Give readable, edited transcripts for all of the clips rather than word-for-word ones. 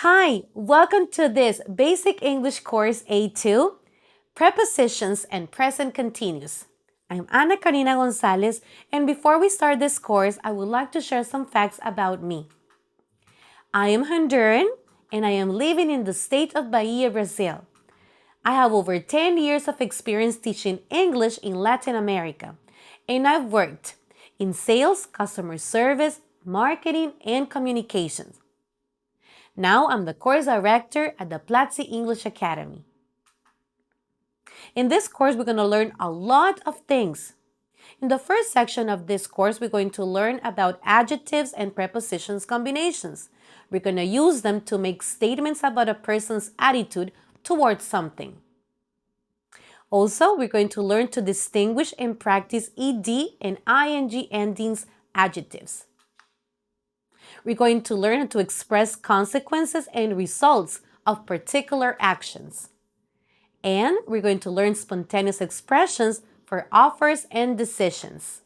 Hi, welcome to this Basic English Course A2, Prepositions and Present Continuous. I'm Ana Karina Gonzalez, and before we start this course, I would like to share some facts about me. I am Honduran, and I am living in the state of Bahia, Brazil. I have over 10 years of experience teaching English in Latin America, and I've worked in sales, customer service, marketing, and communications. Now I'm the course director at the Platzi English Academy. In this course, we're going to learn a lot of things. In the first section of this course, we're going to learn about adjectives and prepositions combinations. We're going to use them to make statements about a person's attitude towards something. Also, we're going to learn to distinguish and practice ed and ing endings adjectives. We're going to learn how to express consequences and results of particular actions. And we're going to learn spontaneous expressions for offers and decisions.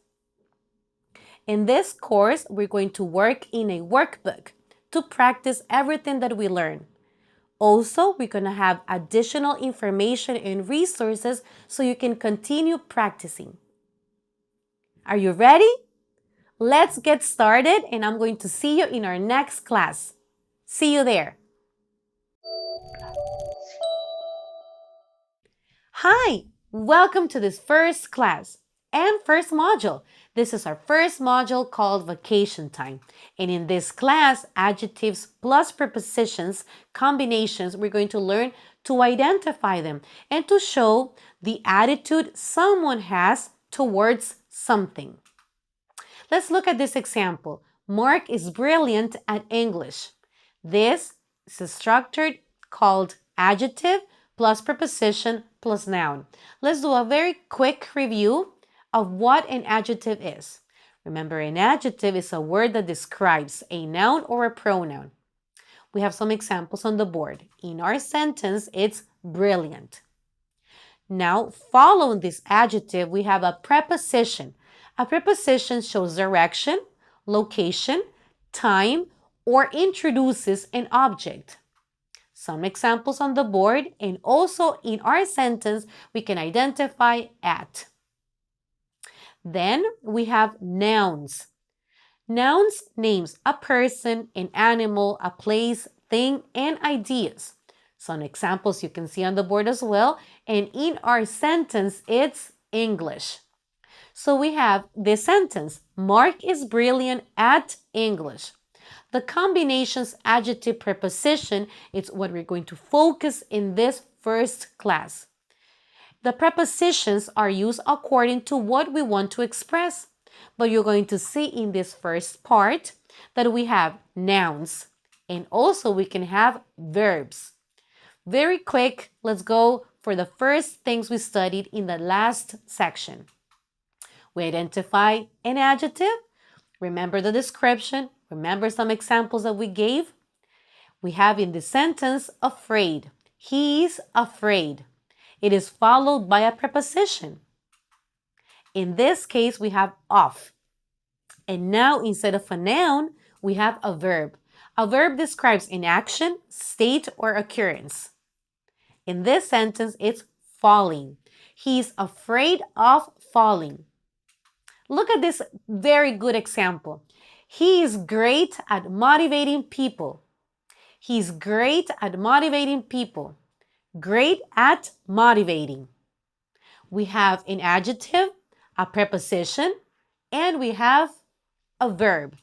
In this course, we're going to work in a workbook to practice everything that we learn. Also, we're going to have additional information and resources so you can continue practicing. Are you ready? Let's get started, and I'm going to see you in our next class. See you there. Hi, welcome to this first class and first module. This is our first module called Vacation Time. And in this class, adjectives plus prepositions, combinations, we're going to learn to identify them and to show the attitude someone has towards something. Let's look at this example. Mark is brilliant at English. This is a structure called adjective plus preposition plus noun. Let's do a very quick review of what an adjective is. Remember, an adjective is a word that describes a noun or a pronoun. We have some examples on the board. In our sentence, it's brilliant. Now, following this adjective, we have a preposition. A preposition shows direction, location, time, or introduces an object. Some examples on the board, and also in our sentence, we can identify at. Then we have nouns. Nouns names a person, an animal, a place, thing, and ideas. Some examples you can see on the board as well, and in our sentence, it's English. So we have this sentence, Mark is brilliant at English. The combinations adjective preposition is what we're going to focus in this first class. The prepositions are used according to what we want to express, but you're going to see in this first part that we have nouns and also we can have verbs. Very quick, let's go for the first things we studied in the last section. We identify an adjective, remember the description, remember some examples that we gave. We have in the sentence, afraid. He's afraid. It is followed by a preposition. In this case, we have of. And now, instead of a noun, we have a verb. A verb describes an action, state, or occurrence. In this sentence, it's falling. He's afraid of falling. Look at this very good example. He is great at motivating people. He's great at motivating people. Great at motivating. We have an adjective, a preposition, and we have a verb.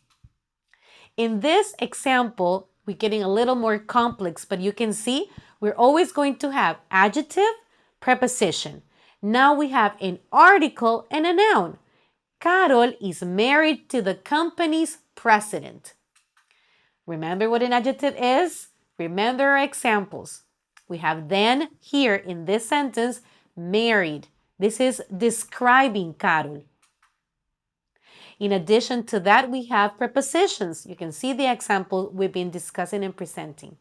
In this example, we're getting a little more complex, but you can see we're always going to have adjective, preposition. Now we have an article and a noun. Carol is married to the company's president. Remember what an adjective is? Remember our examples. We have then here in this sentence, married. This is describing Carol. In addition to that, we have prepositions. You can see the example we've been discussing and presenting.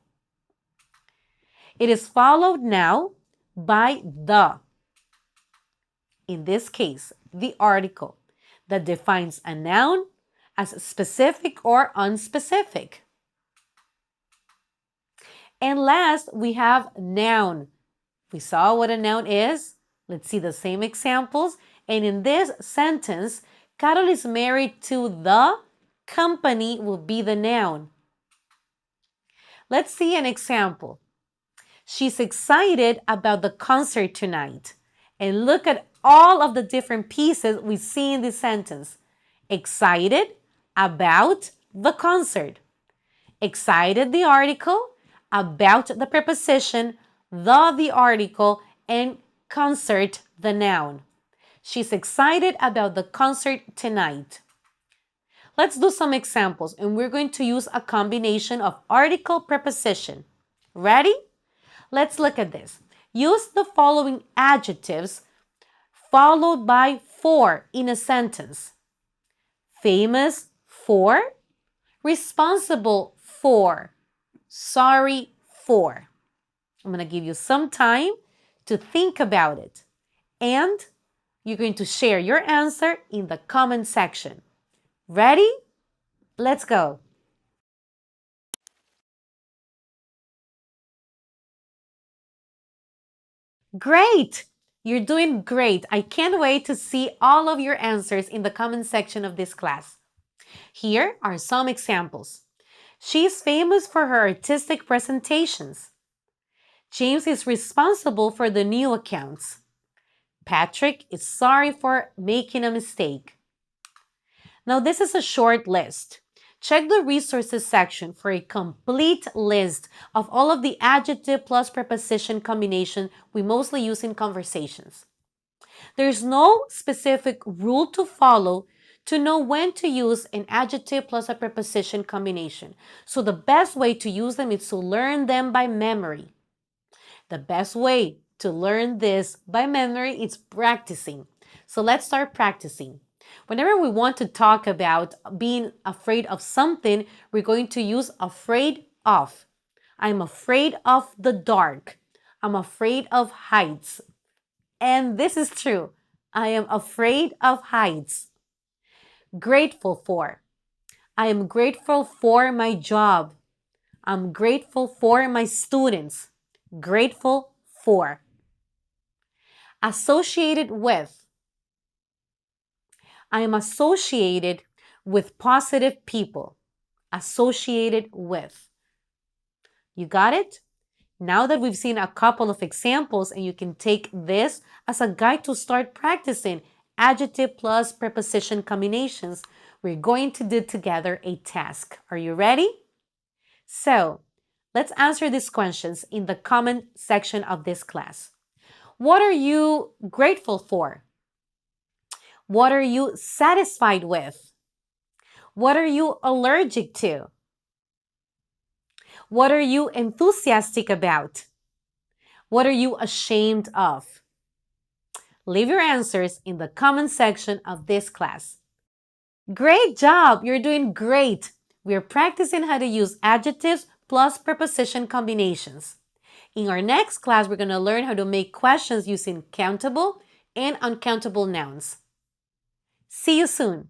It is followed now by the. In this case, the article that defines a noun as specific or unspecific. And last, we have noun. We saw what a noun is. Let's see the same examples. And in this sentence, Carol is married to the company will be the noun. Let's see an example. She's excited about the concert tonight. And look at all of the different pieces we see in this sentence. Excited about the concert. Excited, the article, about the preposition, the article, and concert, the noun. She's excited about the concert tonight. Let's do some examples, and we're going to use a combination of article preposition. Ready? Let's look at this. Use the following adjectives followed by for in a sentence. Famous for, responsible for, sorry for. I'm going to give you some time to think about it. And you're going to share your answer in the comment section. Ready? Let's go. Great! You're doing great. I can't wait to see all of your answers in the comment section of this class. Here are some examples. She's famous for her artistic presentations. James is responsible for the new accounts. Patrick is sorry for making a mistake. Now, this is a short list. Check the resources section for a complete list of all of the adjective plus preposition combination we mostly use in conversations. There's no specific rule to follow to know when to use an adjective plus a preposition combination. So the best way to use them is to learn them by memory. The best way to learn this by memory is practicing. So let's start practicing. Whenever we want to talk about being afraid of something, we're going to use afraid of. I'm afraid of the dark. I'm afraid of heights. And this is true. I am afraid of heights. Grateful for. I am grateful for my job. I'm grateful for my students. Grateful for. Associated with. I am associated with positive people. Associated with. You got it? Now that we've seen a couple of examples and you can take this as a guide to start practicing adjective plus preposition combinations, we're going to do together a task. Are you ready? So, let's answer these questions in the comment section of this class. What are you grateful for? What are you satisfied with? What are you allergic to? What are you enthusiastic about? What are you ashamed of? Leave your answers in the comment section of this class. Great job! You're doing great! We're practicing how to use adjectives plus preposition combinations. In our next class, we're going to learn how to make questions using countable and uncountable nouns. See you soon!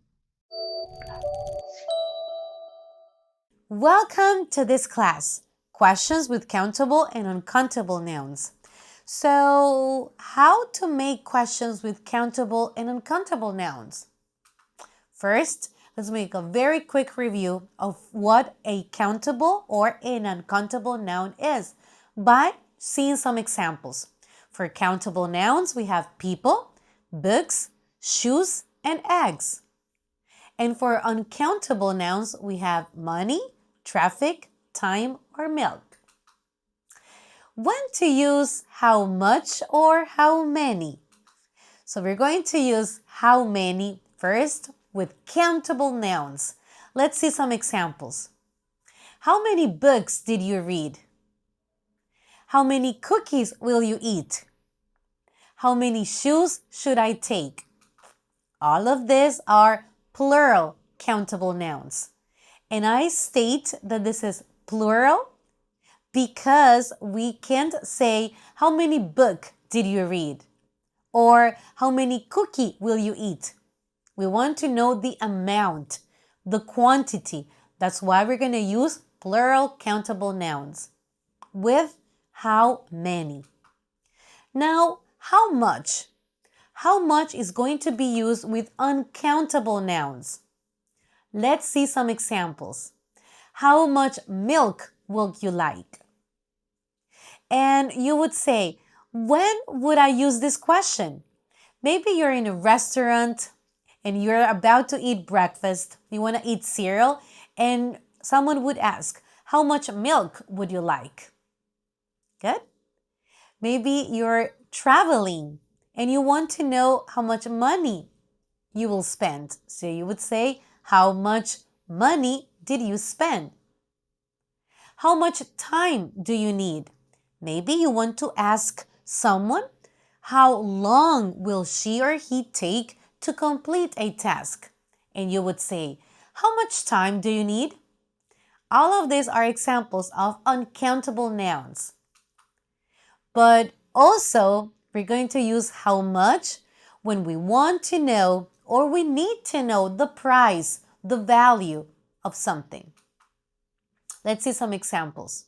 Welcome to this class, questions with countable and uncountable nouns. So, how to make questions with countable and uncountable nouns? First, let's make a very quick review of what a countable or an uncountable noun is by seeing some examples. For countable nouns, we have people, books, shoes, and eggs. And for uncountable nouns, we have money, traffic, time, or milk. When to use how much or how many? So we're going to use how many first with countable nouns. Let's see some examples. How many books did you read? How many cookies will you eat? How many shoes should I take? All of these are plural countable nouns. And I state that this is plural because we can't say how many books did you read or how many cookie will you eat. We want to know the amount, the quantity. That's why we're going to use plural countable nouns. with how many. Now, how much? How much is going to be used with uncountable nouns. Let's see some examples. How much milk would you like? And you would say, when would I use this question? Maybe you're in a restaurant and you're about to eat breakfast. You want to eat cereal and someone would ask, how much milk would you like? Good. Maybe you're traveling and you want to know how much money you will spend. So you would say, how much money did you spend? How much time do you need? Maybe you want to ask someone, how long will she or he take to complete a task? And you would say, how much time do you need? All of these are examples of uncountable nouns. But also, we're going to use how much when we want to know or we need to know the price, the value of something. Let's see some examples.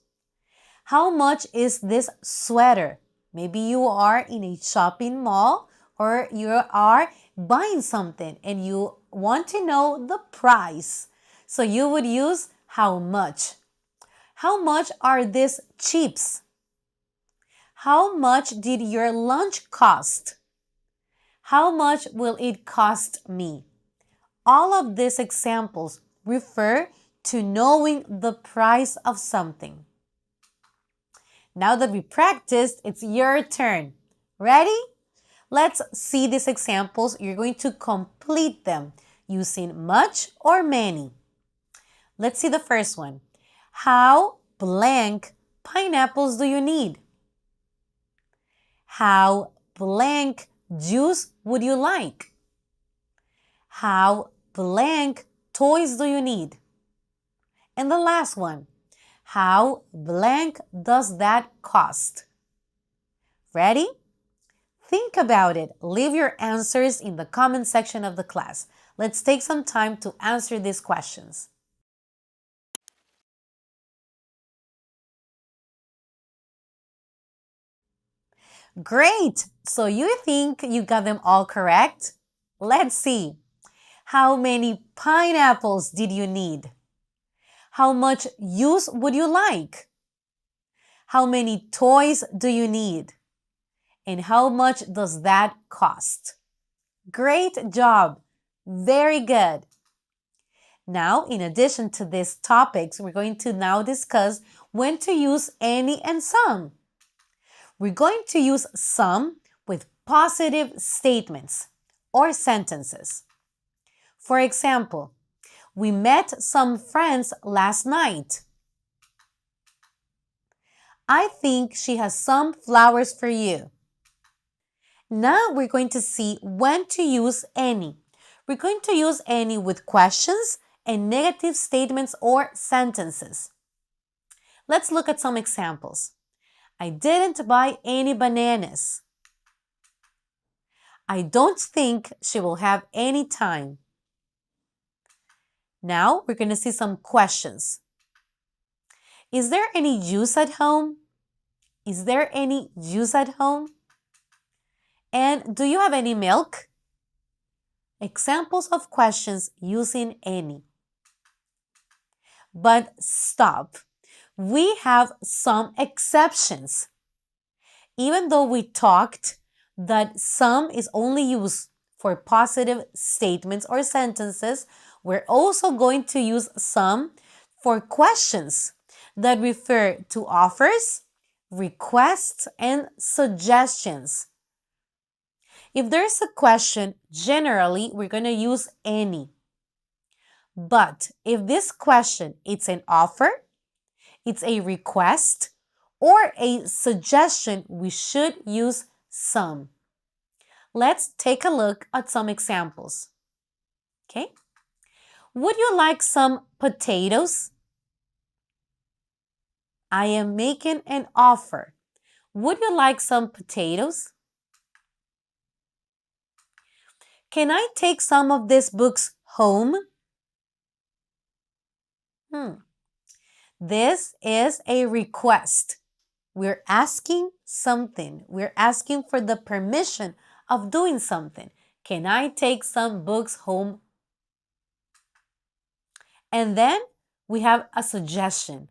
How much is this sweater? Maybe you are in a shopping mall or you are buying something and you want to know the price. So you would use how much. How much are these chips? How much did your lunch cost? How much will it cost me? All of these examples refer to knowing the price of something. Now that we practiced, it's your turn. Ready? Let's see these examples. You're going to complete them using much or many. Let's see the first one. How blank pineapples do you need? How blank juice would you like? How blank toys do you need? And the last one, how blank does that cost? Ready? Think about it. Leave your answers in the comment section of the class. Let's take some time to answer these questions. Great! So you think you got them all correct? Let's see. How many pineapples did you need? How much juice would you like? How many toys do you need? And how much does that cost? Great job! Very good! Now, in addition to these topics, we're going to now discuss when to use any and some. We're going to use some with positive statements or sentences. For example, we met some friends last night. I think she has some flowers for you. Now we're going to see when to use any. We're going to use any with questions and negative statements or sentences. Let's look at some examples. I didn't buy any bananas. I don't think she will have any time. Now we're going to see some questions. Is there any juice at home? Is there any juice at home? And do you have any milk? Examples of questions using any. But stop. We have some exceptions. Even though we talked that some is only used for positive statements or sentences, we're also going to use some for questions that refer to offers, requests, and suggestions. If there's a question, generally, we're going to use any. But if this question, it's an offer, it's a request, or a suggestion, we should use some. Let's take a look at some examples. Okay? Would you like some potatoes? I am making an offer. Would you like some potatoes? Can I take some of these books home? This is a request. We're asking something. We're asking for the permission of doing something. Can I take some books home? And then we have a suggestion.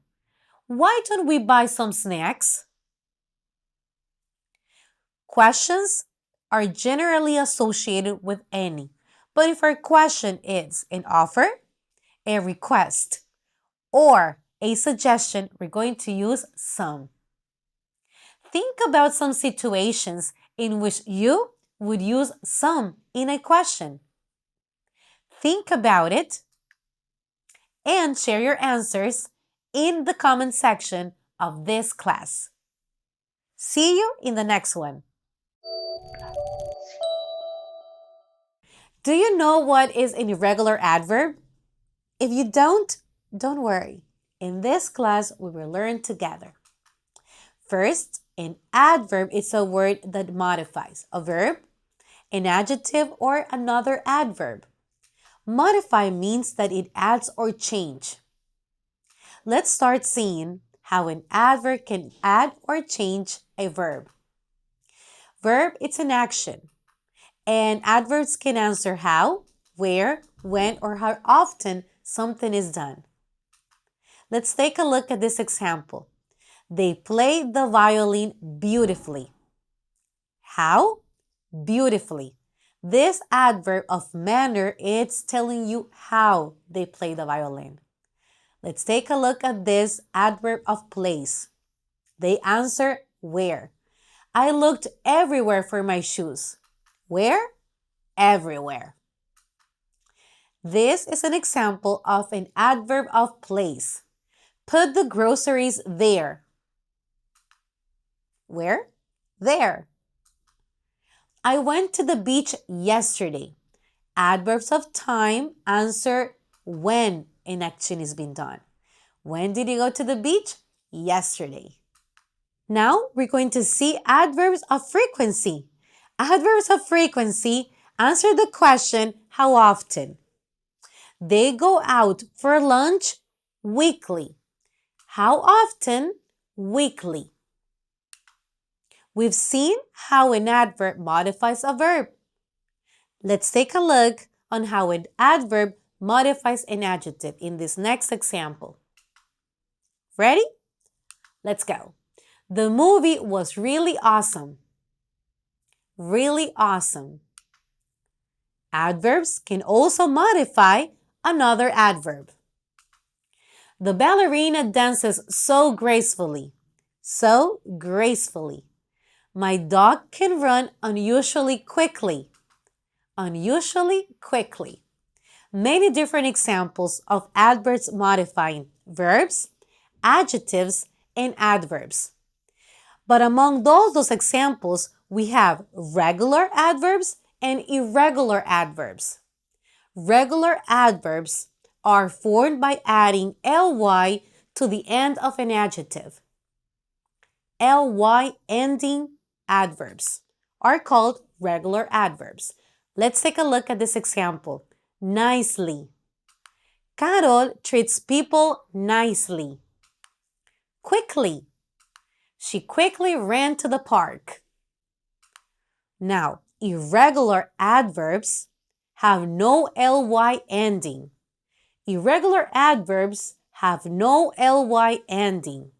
Why don't we buy some snacks? Questions are generally associated with any. But if our question is an offer, a request, or a suggestion, we're going to use some. Think about some situations in which you would use some in a question. Think about it and share your answers in the comment section of this class. See you in the next one. Do you know what is an irregular adverb? If you don't worry. In this class, we will learn together. First, an adverb is a word that modifies a verb, an adjective, or another adverb. Modify means that it adds or changes. Let's start seeing how an adverb can add or change a verb. Verb, it's an action. And adverbs can answer how, where, when, or how often something is done. Let's take a look at this example. They played the violin beautifully. How? Beautifully. This adverb of manner, it's telling you how they play the violin. Let's take a look at this adverb of place. They answer where. I looked everywhere for my shoes. Where? Everywhere. This is an example of an adverb of place. Put the groceries there. Where? There. I went to the beach yesterday. Adverbs of time answer when an action is being done. When did you go to the beach? Yesterday. Now we're going to see adverbs of frequency. Adverbs of frequency answer the question, how often? They go out for lunch weekly. How often? Weekly. We've seen how an adverb modifies a verb. Let's take a look on how an adverb modifies an adjective in this next example. Ready? Let's go. The movie was really awesome. Really awesome. Adverbs can also modify another adverb. The ballerina dances so gracefully. So gracefully. My dog can run unusually quickly. Unusually quickly. Many different examples of adverbs modifying verbs, adjectives, and adverbs. But among those examples, we have regular adverbs and irregular adverbs. Regular adverbs are formed by adding ly to the end of an adjective. Ly ending adverbs are called regular adverbs. Let's take a look at this example. Nicely. Carol treats people nicely. Quickly. She quickly ran to the park. Now, irregular adverbs have no ly ending. Irregular adverbs have no ly ending.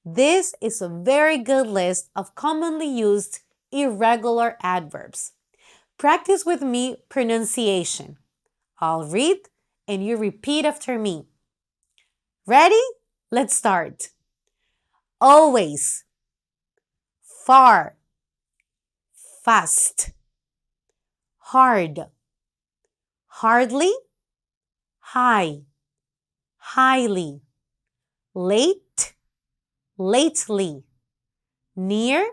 This is a very good list of commonly used irregular adverbs. Practice with me pronunciation. I'll read and you repeat after me. Ready? Let's start. Always, far, fast, hard, hardly, high, highly, late, lately, near,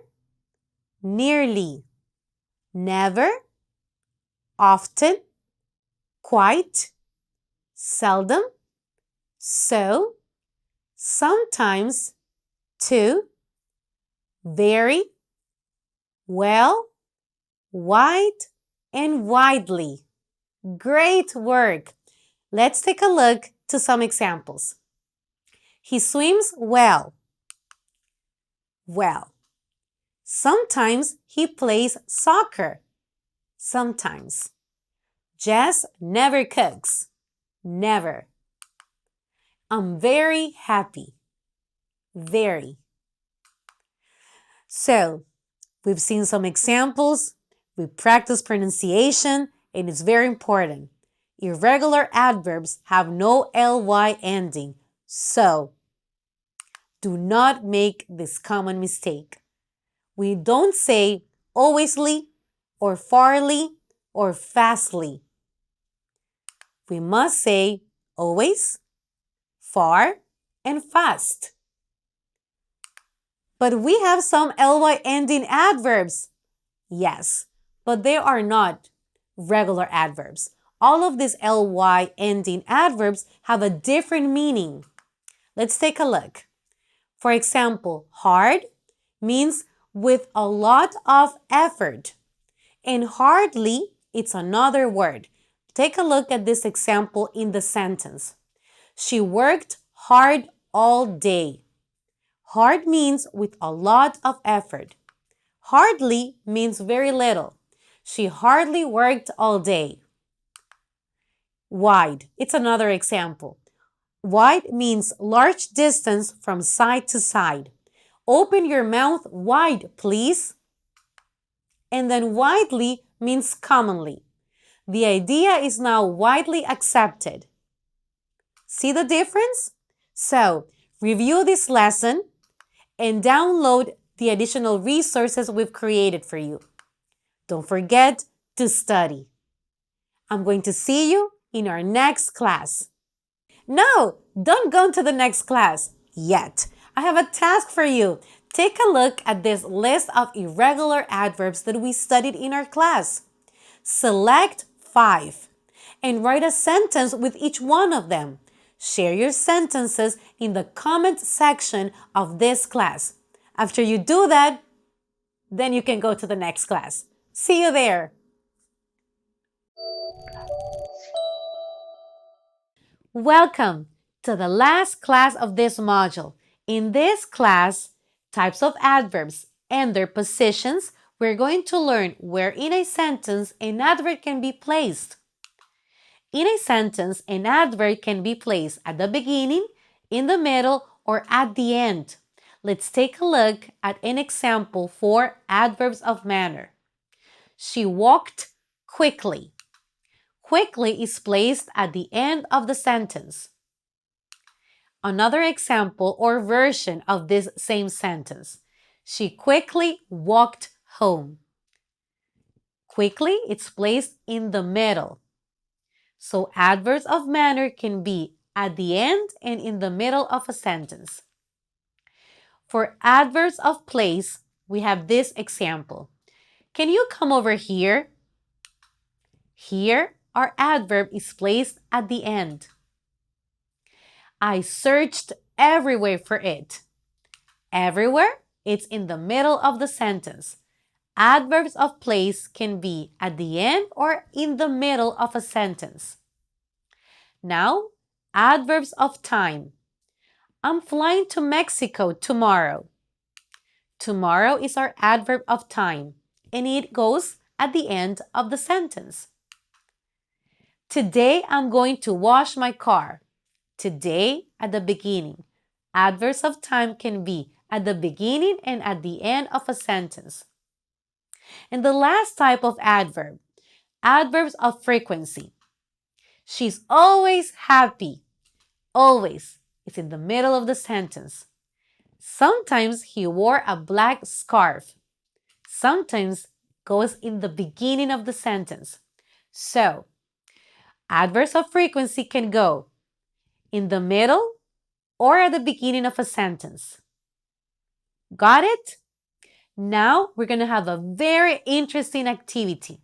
nearly, never, often, quite, seldom, so, sometimes, to, very, well, wide, and widely. Great work! Let's take a look to some examples. He swims well. Well, sometimes he plays soccer. Sometimes. Jess never cooks. Never. I'm very happy. Very. So, we've seen some examples. We practiced pronunciation, and it's very important. Irregular adverbs have no ly ending. So, do not make this common mistake. We don't say alwaysly or farly or fastly. We must say always, far, and fast. But we have some ly ending adverbs. Yes, but they are not regular adverbs. All of these ly ending adverbs have a different meaning. Let's take a look. For example, hard means with a lot of effort. And hardly, it's another word. Take a look at this example in the sentence. She worked hard all day. Hard means with a lot of effort. Hardly means very little. She hardly worked all day. Wide, it's another example. Wide means large distance from side to side. Open your mouth wide, please. And then widely means commonly. The idea is now widely accepted. See the difference? So, review this lesson and download the additional resources we've created for you. Don't forget to study. I'm going to see you in our next class. No, don't go to the next class yet. I have a task for you. Take a look at this list of irregular adverbs that we studied in our class. Select 5 and write a sentence with each one of them. Share your sentences in the comment section of this class. After you do that, then you can go to the next class. See you there. Welcome to the last class of this module. In this class, types of adverbs and their positions, we're going to learn where in a sentence an adverb can be placed. In a sentence, an adverb can be placed at the beginning, in the middle, or at the end. Let's take a look at an example for adverbs of manner. She walked quickly. Quickly is placed at the end of the sentence. Another example or version of this same sentence. She quickly walked home. Quickly, it's placed in the middle. So adverbs of manner can be at the end and in the middle of a sentence. For adverbs of place, we have this example. Can you come over here? Here, our adverb is placed at the end. I searched everywhere for it. Everywhere, it's in the middle of the sentence. Adverbs of place can be at the end or in the middle of a sentence. Now, adverbs of time. I'm flying to Mexico tomorrow. Tomorrow is our adverb of time, and it goes at the end of the sentence. Today, I'm going to wash my car. Today at the beginning. Adverbs of time can be at the beginning and at the end of a sentence. And the last type of adverb, adverbs of frequency. She's always happy. Always. It's in the middle of the sentence. Sometimes he wore a black scarf. Sometimes goes in the beginning of the sentence. So, adverbs of frequency can go in the middle or at the beginning of a sentence. Got it? Now we're going to have a very interesting activity.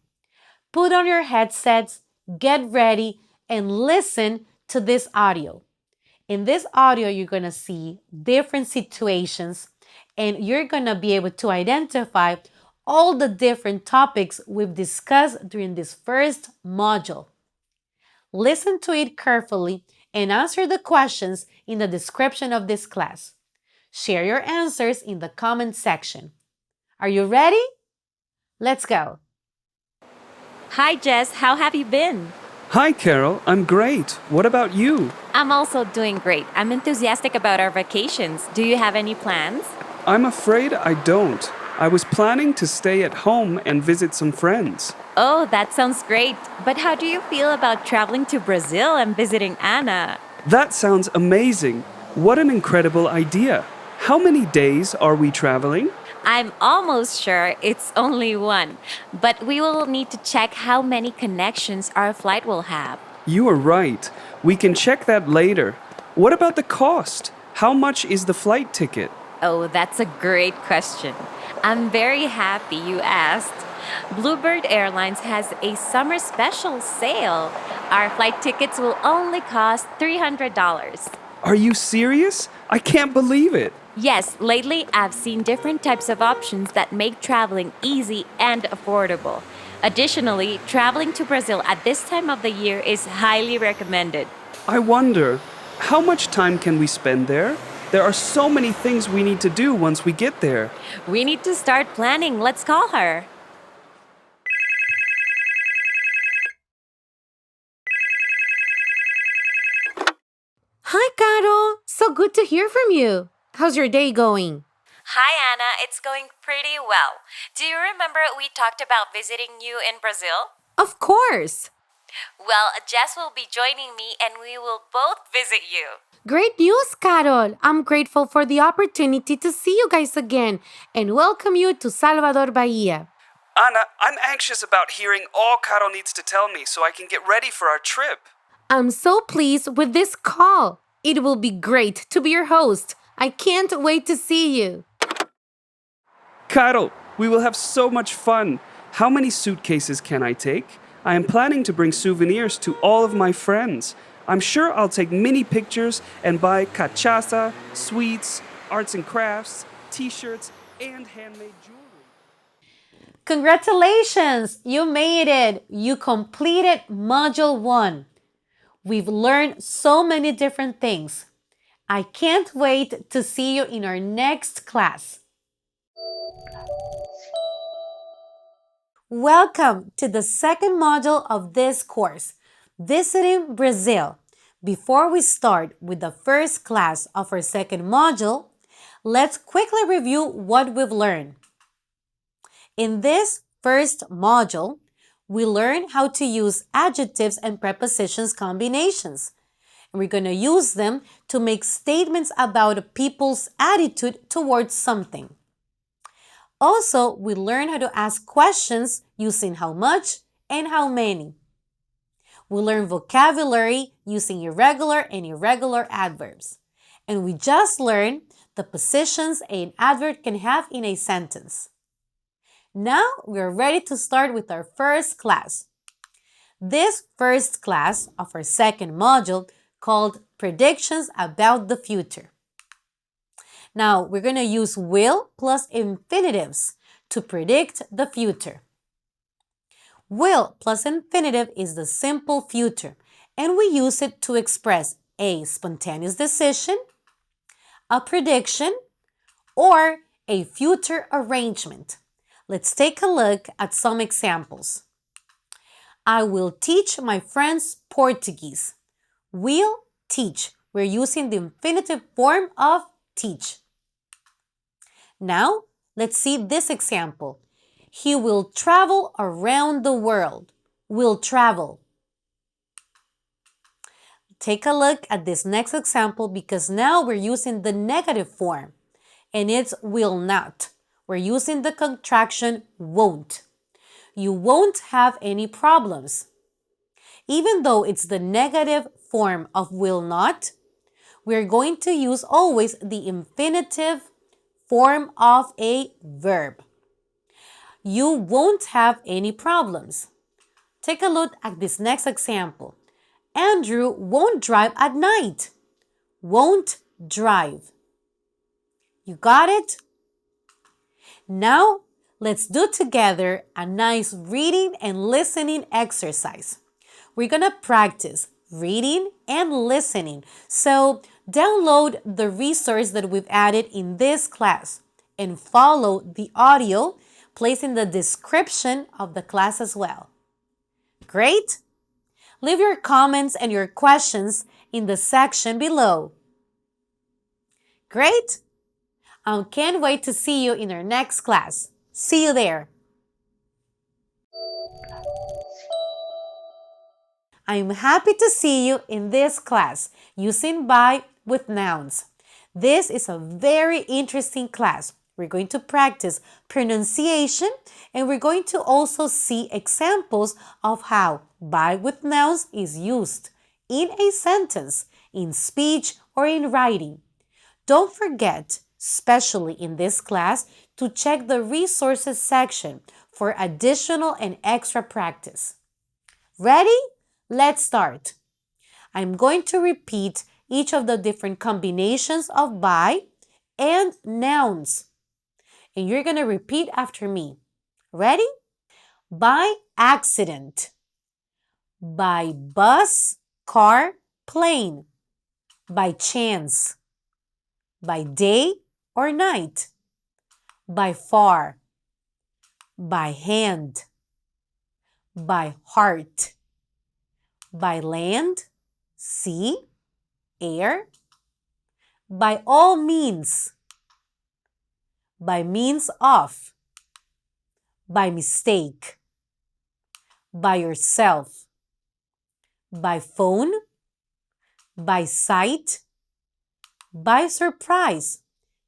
Put on your headsets, get ready, and listen to this audio. In this audio, you're going to see different situations and you're going to be able to identify all the different topics we've discussed during this first module. Listen to it carefully and answer the questions in the description of this class. Share your answers in the comment section. Are you ready? Let's go. Hi, Jess. How have you been? Hi, Carol. I'm great. What about you? I'm also doing great. I'm enthusiastic about our vacations. Do you have any plans? I'm afraid I don't. I was planning to stay at home and visit some friends. Oh, that sounds great. But how do you feel about traveling to Brazil and visiting Anna? That sounds amazing. What an incredible idea. How many days are we traveling? I'm almost sure it's only one, but we will need to check how many connections our flight will have. You are right. We can check that later. What about the cost? How much is the flight ticket? Oh, that's a great question. I'm very happy you asked. Bluebird Airlines has a summer special sale. Our flight tickets will only cost $300. Are you serious? I can't believe it. Yes, lately I've seen different types of options that make traveling easy and affordable. Additionally, traveling to Brazil at this time of the year is highly recommended. I wonder, how much time can we spend there? There are so many things we need to do once we get there. We need to start planning. Let's call her. Hi, Caro. So good to hear from you. How's your day going? Hi, Anna. It's going pretty well. Do you remember we talked about visiting you in Brazil? Of course. Well, Jess will be joining me and we will both visit you. Great news, Carol. I'm grateful for the opportunity to see you guys again and welcome you to Salvador Bahia. Anna, I'm anxious about hearing all Carol needs to tell me so I can get ready for our trip. I'm so pleased with this call. It will be great to be your host. I can't wait to see you. Carol, we will have so much fun. How many suitcases can I take? I am planning to bring souvenirs to all of my friends. I'm sure I'll take many pictures and buy cachaça, sweets, arts and crafts, t-shirts, and handmade jewelry. Congratulations! You made it! You completed Module 1. We've learned so many different things. I can't wait to see you in our next class. Welcome to the second module of this course, Visiting Brazil. Before we start with the first class of our second module, let's quickly review what we've learned. In this first module, we learned how to use adjectives and prepositions combinations. And we're going to use them to make statements about a people's attitude towards something. Also, we learned how to ask questions using how much and how many. We learned vocabulary using irregular and irregular adverbs. And we just learned the positions an adverb can have in a sentence. Now we're ready to start with our first class. This first class of our second module called Predictions about the Future. Now we're going to use will plus infinitives to predict the future. Will plus infinitive is the simple future, and we use it to express a spontaneous decision, a prediction, or a future arrangement. Let's take a look at some examples. I will teach my friends Portuguese. Will teach. We're using the infinitive form of teach. Now, let's see this example. He will travel around the world. Will travel. Take a look at this next example because now we're using the negative form and it's will not. We're using the contraction won't. You won't have any problems. Even though it's the negative form of will not, we're going to use always the infinitive form of a verb. You won't have any problems. Take a look at this next example. Andrew won't drive at night. Won't drive. You got it? Now, let's do together a nice reading and listening exercise. We're going to practice reading and listening. So Download the resource that we've added in this class and follow the audio placed in the description of the class as well. Great? Leave your comments and your questions in the section below. Great? I can't wait to see you in our next class. See you there. I'm happy to see you in this class using by with nouns. This is a very interesting class. We're going to practice pronunciation and we're going to also see examples of how by with nouns is used in a sentence, in speech, or in writing. Don't forget, especially in this class, to check the resources section for additional and extra practice. Ready? Let's start. I'm going to repeat each of the different combinations of by and nouns. And you're going to repeat after me. Ready? By accident. By bus, car, plane. By chance. By day or night. By far. By hand. By heart. By land, sea, air. By all means. By means of. By mistake. By yourself. By phone. By sight. By surprise.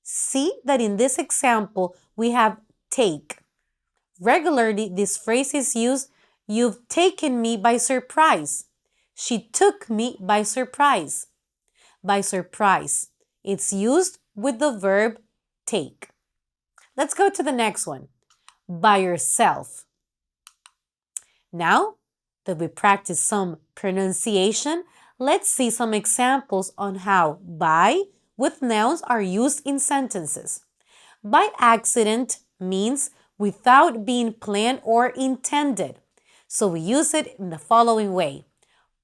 See that in this example we have take. Regularly this phrase is used, you've taken me by surprise. She took me by surprise. By surprise. It's used with the verb take. Let's go to the next one. By yourself. Now that we practice some pronunciation, let's see some examples on how by with nouns are used in sentences. By accident means without being planned or intended. So we use it in the following way.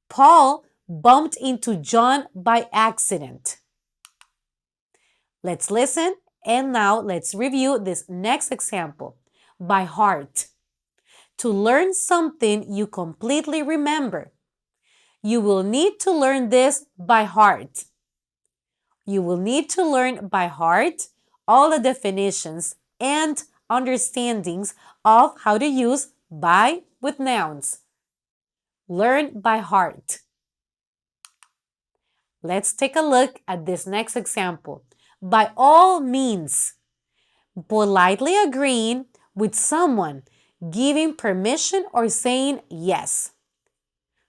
Paul bumped into John by accident. Let's listen and now let's review this next example. By heart. To learn something you completely remember. You will need to learn this by heart. You will need to learn by heart all the definitions and understandings of how to use by with nouns. Learn by heart. Let's take a look at this next example. By all means, politely agreeing with someone, giving permission or saying yes.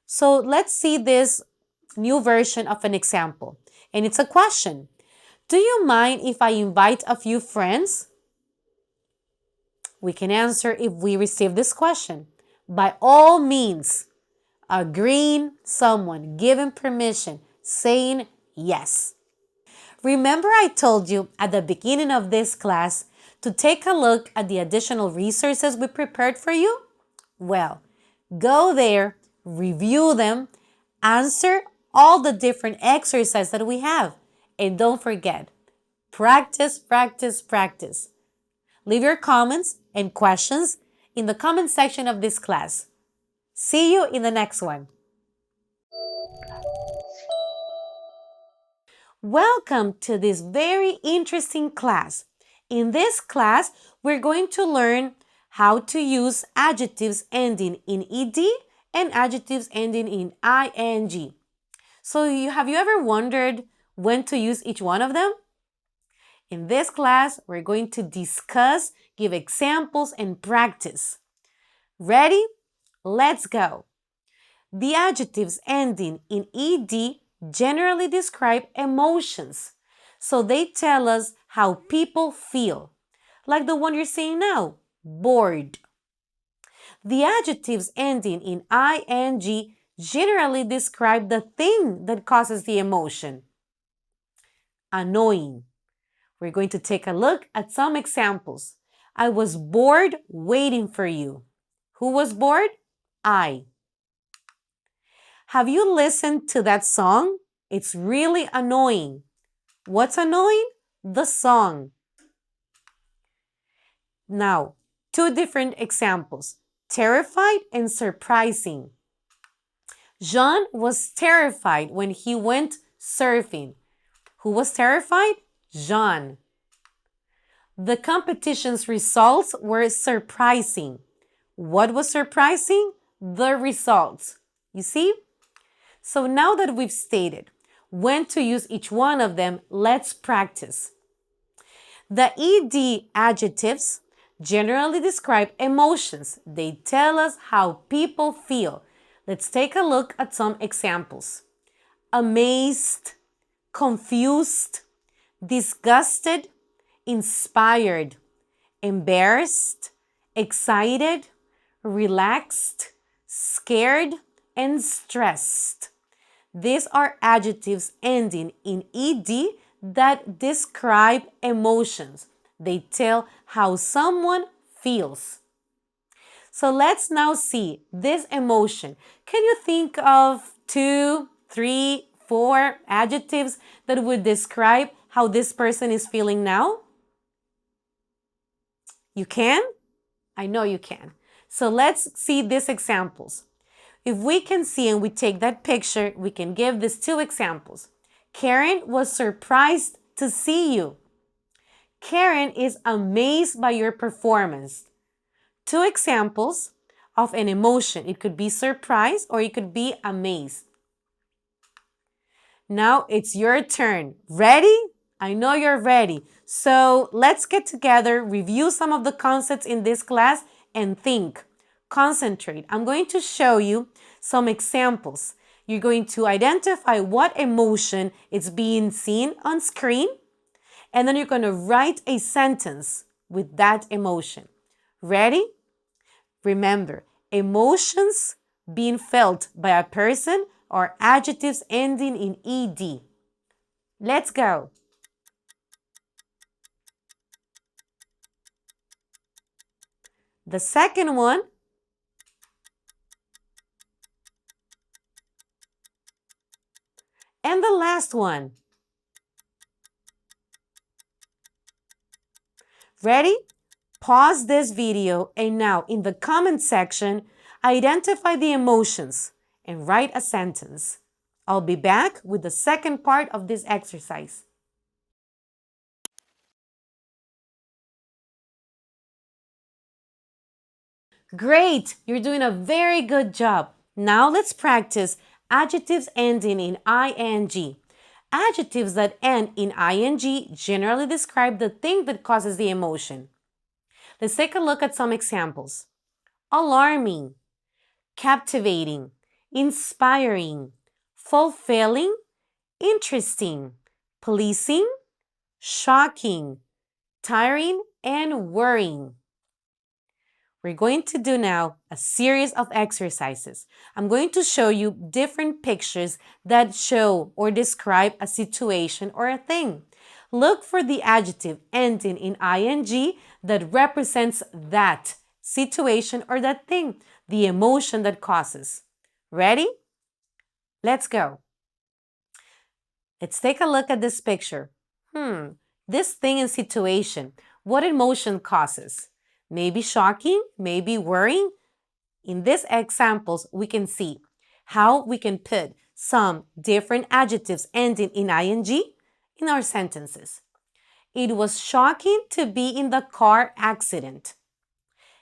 So let's see this new version of an example. And it's a question. Do you mind if I invite a few friends? We can answer if we receive this question. By all means, agreeing someone, giving permission, saying yes. Remember I told you at the beginning of this class to take a look at the additional resources we prepared for you? Well, go there, review them, answer all the different exercises that we have. And don't forget, practice, practice, practice. Leave your comments and questions in the comment section of this class. See you in the next one. Welcome to this very interesting class. In this class, we're going to learn how to use adjectives ending in ed and adjectives ending in ing. So have you ever wondered when to use each one of them? In this class, we're going to discuss, give examples, and practice. Ready? Let's go. The adjectives ending in ed generally describe emotions. So they tell us how people feel. Like the one you're seeing now, bored. The adjectives ending in ing generally describe the thing that causes the emotion. Annoying. We're going to take a look at some examples. I was bored waiting for you. Who was bored? I. Have you listened to that song? It's really annoying. What's annoying? The song. Now, two different examples, terrified and surprising. Jean was terrified when he went surfing. Who was terrified? Jean. The competition's results were surprising. What was surprising? The results. You see? So now that we've stated when to use each one of them, let's practice. The ED adjectives generally describe emotions. They tell us how people feel. Let's take a look at some examples. Amazed, confused, disgusted, inspired, embarrassed, excited, relaxed, scared, and stressed. These are adjectives ending in ed that describe emotions. They tell how someone feels. So let's now see this emotion. Can you think of 2, 3, 4 adjectives that would describe how this person is feeling now? You can? I know you can. So let's see these examples. If we can see and we take that picture, we can give these 2 examples. Karen was surprised to see you. Karen is amazed by your performance. 2 examples of an emotion. It could be surprise or it could be amazed. Now it's your turn. Ready? I know you're ready. So let's get together, review some of the concepts in this class, and think. Concentrate. I'm going to show you some examples. You're going to identify what emotion is being seen on screen, and then you're going to write a sentence with that emotion. Ready? Remember, emotions being felt by a person are adjectives ending in ed. Let's go. The second one, and the last one. Ready? Pause this video and now in the comment section, identify the emotions and write a sentence. I'll be back with the second part of this exercise. Great! You're doing a very good job. Now let's practice adjectives ending in ing. Adjectives that end in ing generally describe the thing that causes the emotion. Let's take a look at some examples. Alarming, captivating, inspiring, fulfilling, interesting, pleasing, shocking, tiring, and worrying. We're going to do now a series of exercises. I'm going to show you different pictures that show or describe a situation or a thing. Look for the adjective ending in ing that represents that situation or that thing, the emotion that causes. Ready? Let's go. Let's take a look at this picture. This thing and situation, what emotion causes? Maybe shocking, maybe worrying. In these examples, we can see how we can put some different adjectives ending in ing in our sentences. It was shocking to be in the car accident.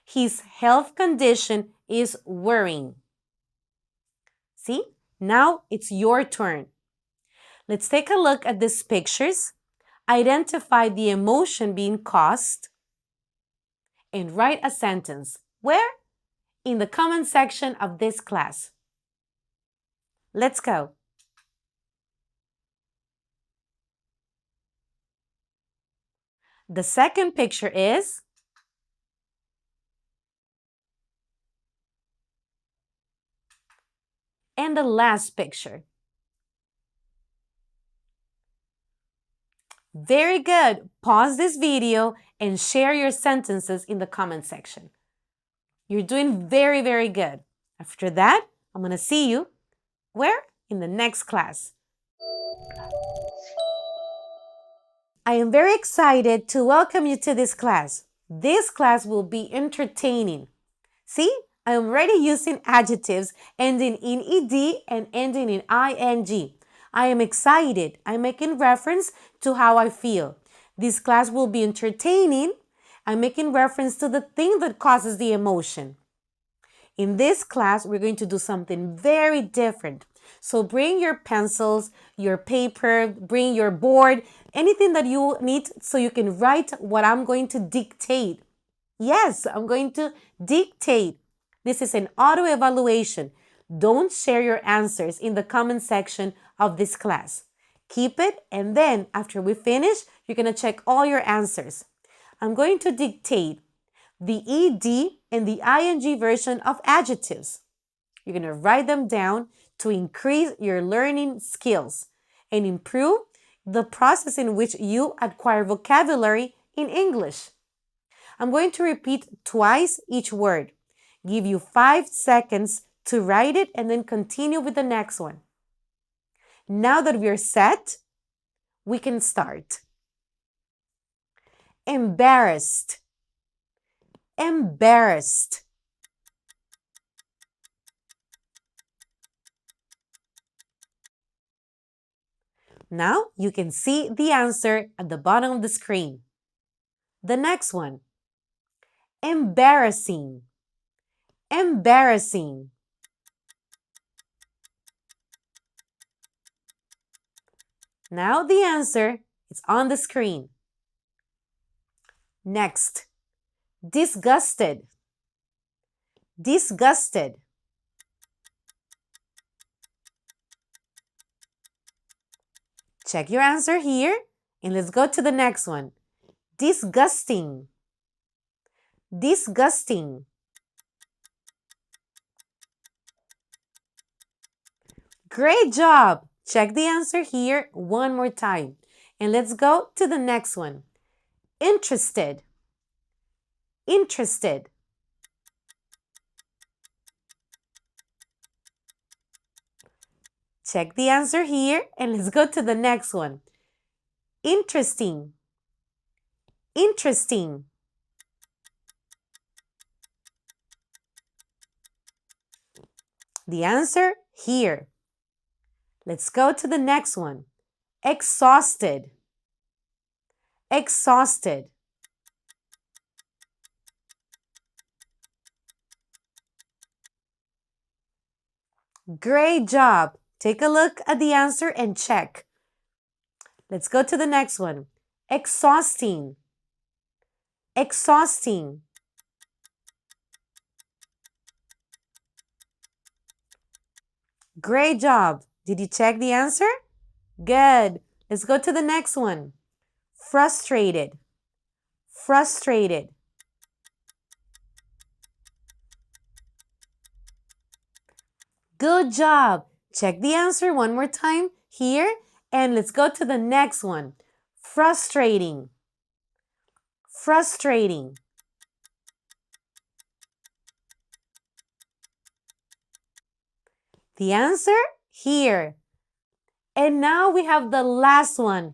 His health condition is worrying. See? Now it's your turn. Let's take a look at these pictures. Identify the emotion being caused and write a sentence. Where? In the comment section of this class. Let's go. The second picture is and the last picture. Very good. Pause this video and share your sentences in the comment section. You're doing very, very good. After that, I'm going to see you where? In the next class. I am very excited to welcome you to this class. This class will be entertaining. See, I am already using adjectives ending in ed and ending in ing. I am excited. I'm making reference to how I feel. This class will be entertaining. I'm making reference to the thing that causes the emotion. In this class, we're going to do something very different. So bring your pencils, your paper, bring your board, anything that you need so you can write what I'm going to dictate. Yes, I'm going to dictate. This is an auto-evaluation. Don't share your answers in the comment section of this class. Keep it, and then after we finish, you're going to check all your answers. I'm going to dictate the ed and the ing version of adjectives. You're going to write them down to increase your learning skills and improve the process in which you acquire vocabulary in English. I'm going to repeat twice each word. Give you 5 seconds to write it and then continue with the next one. Now that we're set, we can start. Embarrassed. Embarrassed. Now you can see the answer at the bottom of the screen. The next one. Embarrassing. Embarrassing. Now the answer is on the screen. Next. Disgusted. Disgusted. Check your answer here and let's go to the next one. Disgusting. Disgusting. Great job! Check the answer here one more time. And let's go to the next one. Interested. Interested. Check the answer here and let's go to the next one. Interesting. Interesting. The answer here. Let's go to the next one. Exhausted. Exhausted. Great job. Take a look at the answer and check. Let's go to the next one. Exhausting. Exhausting. Great job. Did you check the answer? Good. Let's go to the next one. Frustrated. Frustrated. Good job. Check the answer one more time here and let's go to the next one. Frustrating. Frustrating. The answer here. And now we have the last one.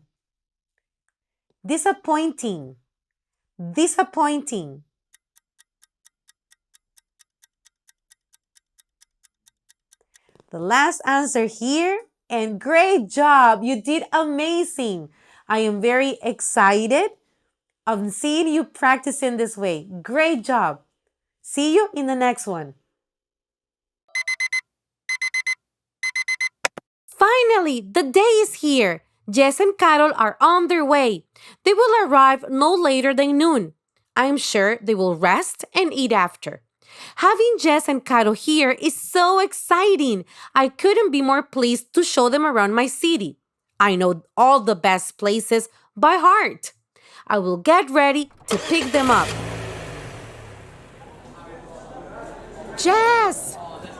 Disappointing. Disappointing. The last answer here, and great job. You did amazing. I am very excited of seeing you practice in this way. Great job. See you in the next one. Finally, the day is here. Jess and Carol are on their way. They will arrive no later than noon. I'm sure they will rest and eat after. Having Jess and Carol here is so exciting. I couldn't be more pleased to show them around my city. I know all the best places by heart. I will get ready to pick them up. Jess!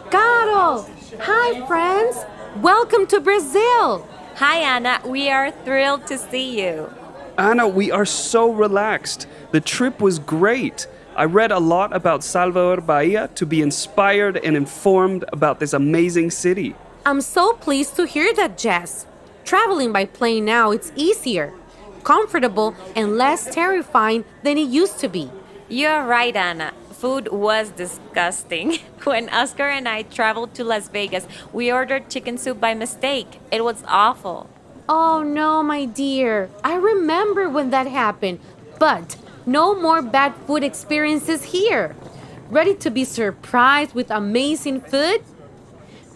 Carol! Hi, friends! Welcome to Brazil! Hi, Anna. We are thrilled to see you. Anna, we are so relaxed. The trip was great. I read a lot about Salvador Bahia to be inspired and informed about this amazing city. I'm so pleased to hear that, Jess. Traveling by plane now, it's easier, comfortable, and less terrifying than it used to be. You're right, Anna. Food was disgusting. When Oscar and I traveled to Las Vegas, we ordered chicken soup by mistake. It was awful. Oh no, my dear. I remember when that happened. But no more bad food experiences here. Ready to be surprised with amazing food?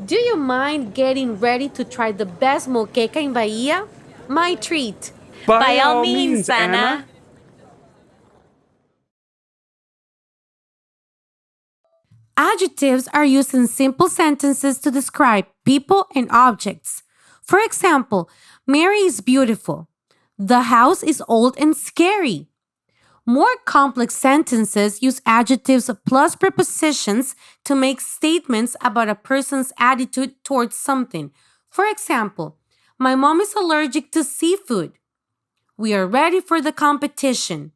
Do you mind getting ready to try the best moqueca in Bahia? My treat. By all means, Anna. Adjectives are used in simple sentences to describe people and objects. For example, Mary is beautiful. The house is old and scary. More complex sentences use adjectives plus prepositions to make statements about a person's attitude towards something. For example, my mom is allergic to seafood. We are ready for the competition.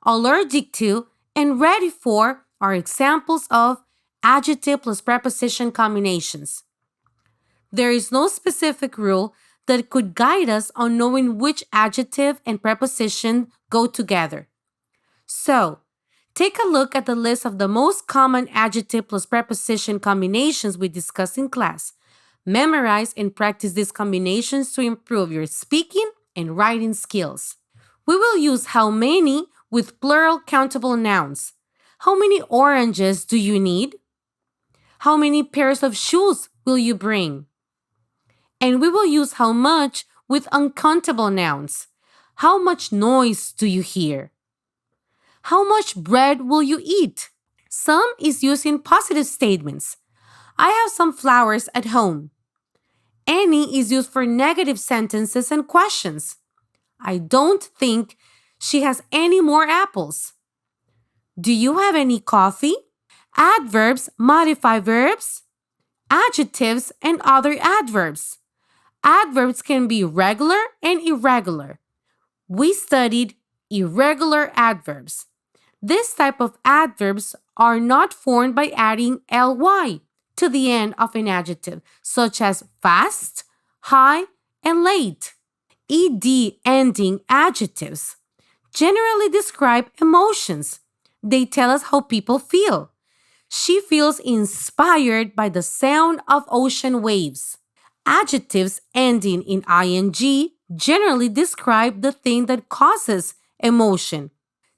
Allergic to and ready for are examples of adjective plus preposition combinations. There is no specific rule that could guide us on knowing which adjective and preposition go together. So, take a look at the list of the most common adjective plus preposition combinations we discussed in class. Memorize and practice these combinations to improve your speaking and writing skills. We will use how many with plural countable nouns. How many oranges do you need? How many pairs of shoes will you bring? And we will use how much with uncountable nouns. How much noise do you hear? How much bread will you eat? Some is used in positive statements. I have some flowers at home. Any is used for negative sentences and questions. I don't think she has any more apples. Do you have any coffee? Adverbs modify verbs, adjectives, and other adverbs. Adverbs can be regular and irregular. We studied irregular adverbs. This type of adverbs are not formed by adding ly to the end of an adjective, such as fast, high, and late. Ed ending adjectives generally describe emotions. They tell us how people feel. She feels inspired by the sound of ocean waves. Adjectives ending in ing generally describe the thing that causes emotion.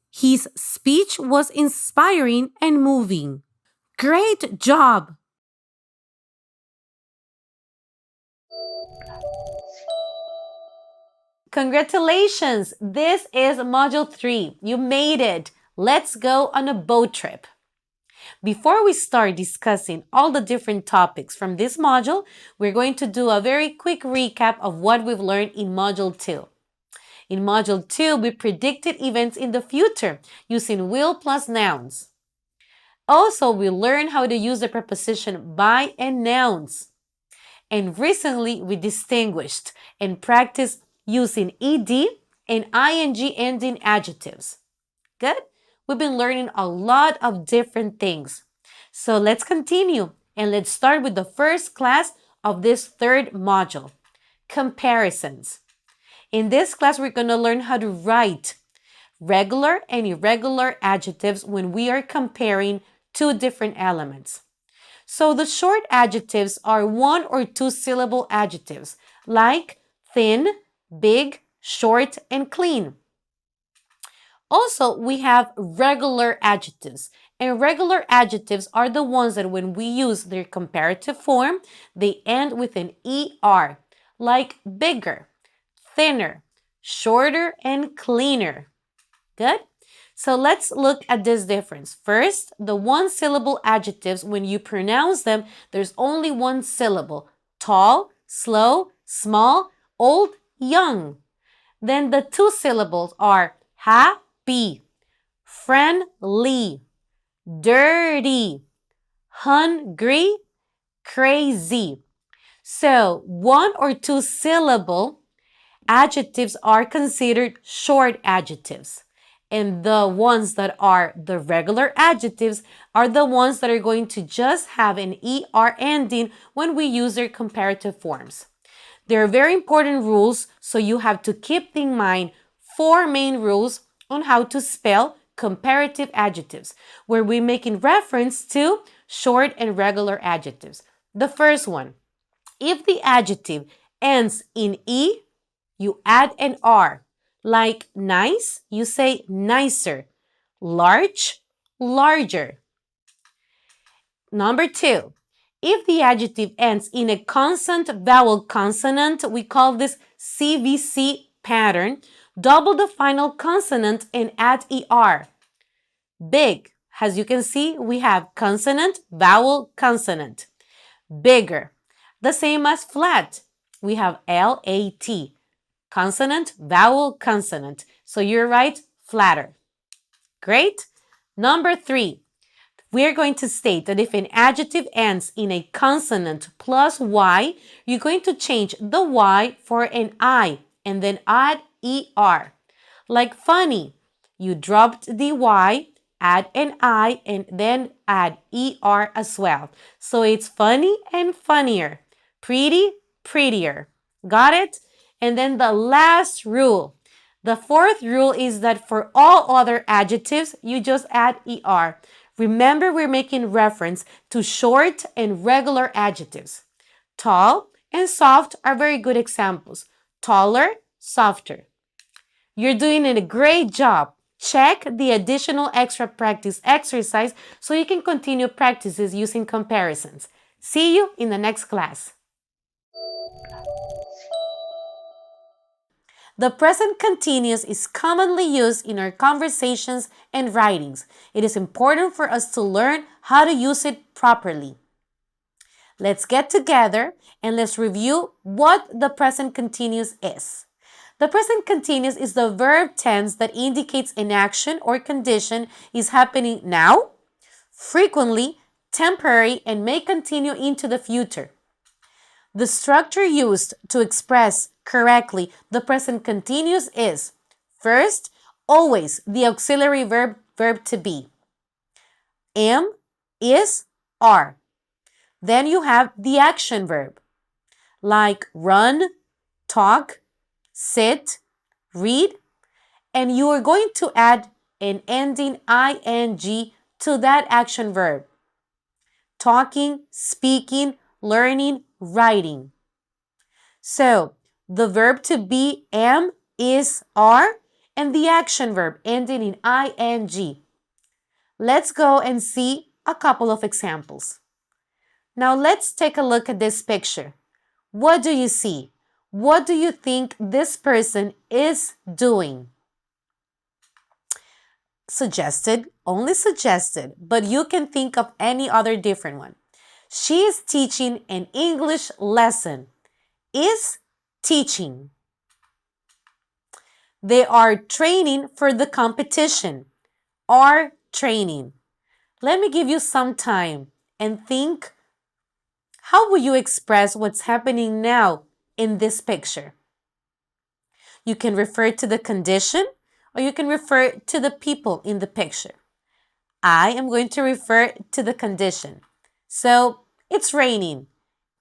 His speech was inspiring and moving. Great job! Congratulations! This is Module 3. You made it! Let's go on a boat trip. Before we start discussing all the different topics from this module, we're going to do a very quick recap of what we've learned in Module 2. In Module 2, we predicted events in the future using will plus nouns. Also, we learned how to use the preposition by and nouns. And recently, we distinguished and practiced using ed and ing ending adjectives. Good? We've been learning a lot of different things. So let's continue and let's start with the first class of this third module, comparisons. In this class, we're going to learn how to write regular and irregular adjectives when we are comparing two different elements. So the short adjectives are one or two syllable adjectives like thin, big, short, and clean. Also, we have regular adjectives. And regular adjectives are the ones that when we use their comparative form, they end with an ER, like bigger, thinner, shorter, and cleaner. Good? So let's look at this difference. First, the one-syllable adjectives, when you pronounce them, there's only one syllable. Tall, slow, small, old, young. Then the two syllables are happy, friendly, dirty, hungry, crazy. So one or two syllable adjectives are considered short adjectives. And the ones that are the regular adjectives are the ones that are going to just have an ER ending when we use their comparative forms. There are very important rules, so you have to keep in mind 4 main rules on how to spell comparative adjectives, where we're making reference to short and regular adjectives. The first one, if the adjective ends in E, you add an R. Like nice, you say nicer. Large, larger. Number 2, if the adjective ends in a consonant vowel consonant, we call this CVC pattern. Double the final consonant and add ER. Big, as you can see, we have consonant, vowel, consonant. Bigger. The same as flat. We have LAT. Consonant, vowel, consonant. So you're right, flatter. Great. Number 3, we're going to state that if an adjective ends in a consonant plus Y, you're going to change the Y for an I and then add ER. Like funny, you dropped the Y, add an I, and then add ER as well. So it's funny and funnier. Pretty, prettier. Got it? And then the last rule. The 4th rule is that for all other adjectives, you just add ER. Remember, we're making reference to short and regular adjectives. Tall and soft are very good examples. Taller, softer. You're doing a great job. Check the additional extra practice exercise so you can continue practices using comparisons. See you in the next class. The present continuous is commonly used in our conversations and writings. It is important for us to learn how to use it properly. Let's get together and let's review what the present continuous is. The present continuous is the verb tense that indicates an action or condition is happening now, frequently, temporary, and may continue into the future. The structure used to express correctly the present continuous is, first, always the auxiliary verb to be. Am, is, are. Then you have the action verb, like run, talk, sit, read, and you are going to add an ending ing to that action verb. Talking, speaking, learning, writing. So, the verb to be am, is, are, and the action verb ending in ing. Let's go and see a couple of examples. Now let's take a look at this picture. What do you see? What do you think this person is doing? Suggested, only suggested, but you can think of any other different one. She is teaching an English lesson. Is teaching. They are training for the competition. Are training. Let me give you some time and think, how will you express what's happening now in this picture? You can refer to the condition or you can refer to the people in the picture. I am going to refer to the condition. So, it's raining.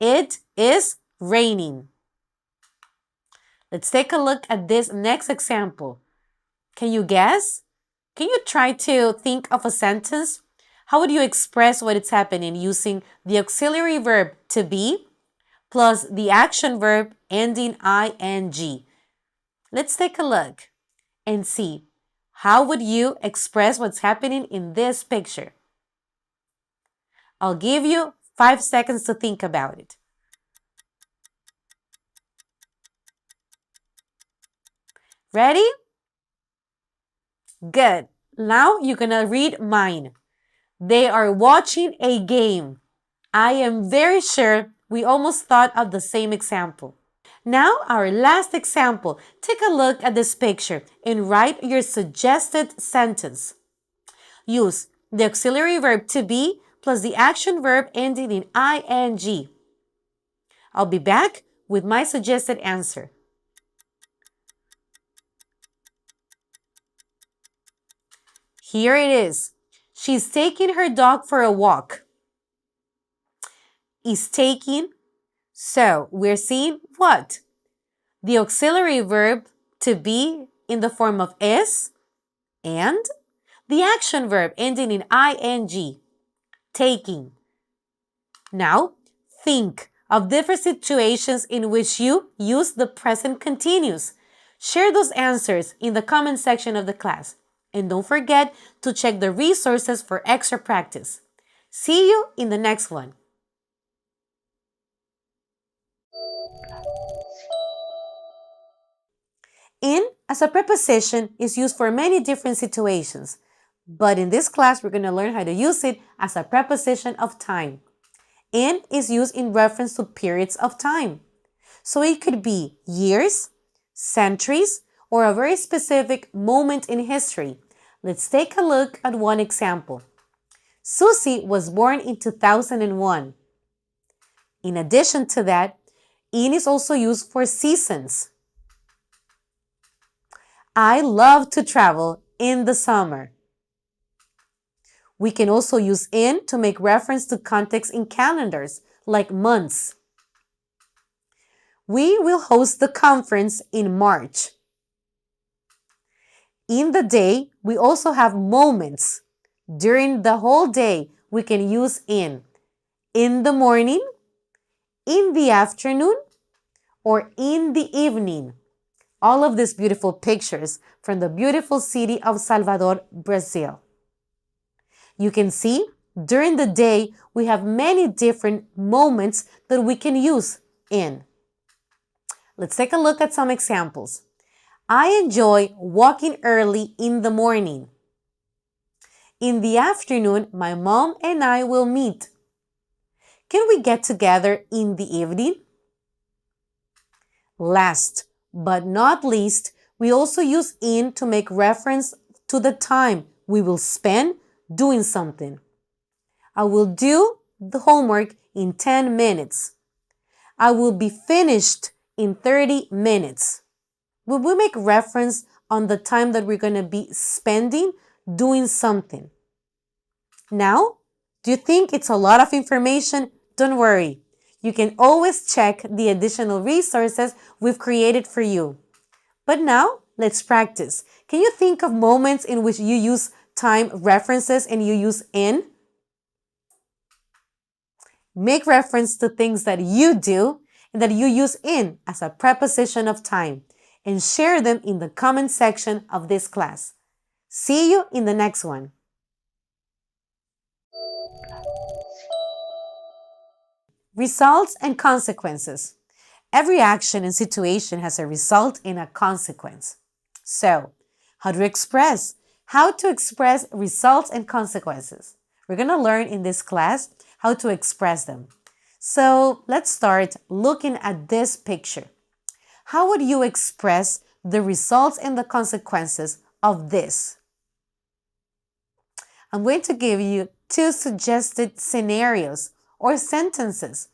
It is raining. Let's take a look at this next example. Can you guess? Can you try to think of a sentence? How would you express what is happening using the auxiliary verb to be plus the action verb ending ing? Let's take a look and see. How would you express what's happening in this picture? I'll give you 5 seconds to think about it. Ready? Good. Now you're gonna read mine. They are watching a game. I am very sure we almost thought of the same example. Now our last example. Take a look at this picture and write your suggested sentence. Use the auxiliary verb to be plus the action verb ending in ing. I'll be back with my suggested answer. Here it is. She's taking her dog for a walk. Is taking, So we're seeing what? The auxiliary verb to be in the form of is and the action verb ending in ing, taking. Now, think of different situations in which you use the present continuous. Share those answers in the comment section of the class. And don't forget to check the resources for extra practice. See you in the next one. In as a preposition is used for many different situations, but in this class we're going to learn how to use it as a preposition of time. In is used in reference to periods of time. So it could be years, centuries, or a very specific moment in history. Let's take a look at one example. Susie was born in 2001. In addition to that, in is also used for seasons. I love to travel in the summer. We can also use in to make reference to context in calendars, like months. We will host the conference in March. In the day, we also have moments. During the whole day, we can use in the morning, in the afternoon, or in the evening. All of these beautiful pictures from the beautiful city of Salvador, Brazil. You can see during the day we have many different moments that we can use in. Let's take a look at some examples. I enjoy walking early in the morning. In the afternoon, my mom and I will meet. Can we get together in the evening? Last but not least, we also use in to make reference to the time we will spend doing something. I will do the homework in 10 minutes. I will be finished in 30 minutes. We will make reference on the time that we're going to be spending doing something. Now, do you think it's a lot of information? Don't worry. You can always check the additional resources we've created for you. But now, let's practice. Can you think of moments in which you use time references and you use in? Make reference to things that you do and that you use in as a preposition of time and share them in the comment section of this class. See you in the next one. Results and consequences. Every action and situation has a result and a consequence. So, how to express results and consequences. We're going to learn in this class how to express them. So, let's start looking at this picture. How would you express the results and the consequences of this? I'm going to give you 2 suggested scenarios or sentences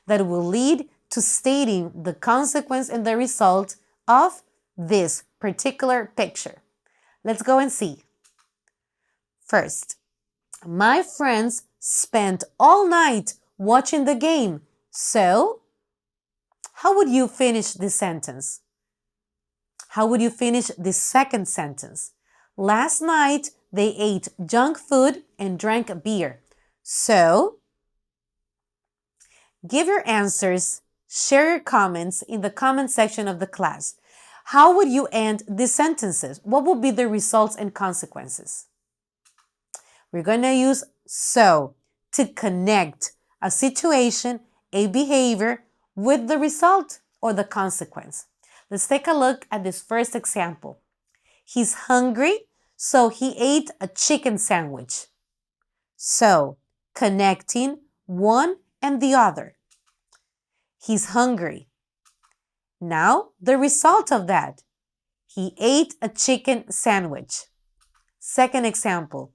that will lead to stating the consequence and the result of this particular picture. Let's go and see. First, my friends spent all night watching the game. So, how would you finish this sentence? How would you finish the second sentence? Last night, they ate junk food and drank beer. So, give your answers, share your comments in the comment section of the class. How would you end these sentences? What would be the results and consequences? We're going to use so to connect a situation, a behavior, with the result or the consequence. Let's take a look at this first example. He's hungry, so he ate a chicken sandwich. So, connecting one and the other. He's hungry. Now, the result of that. He ate a chicken sandwich. Second example.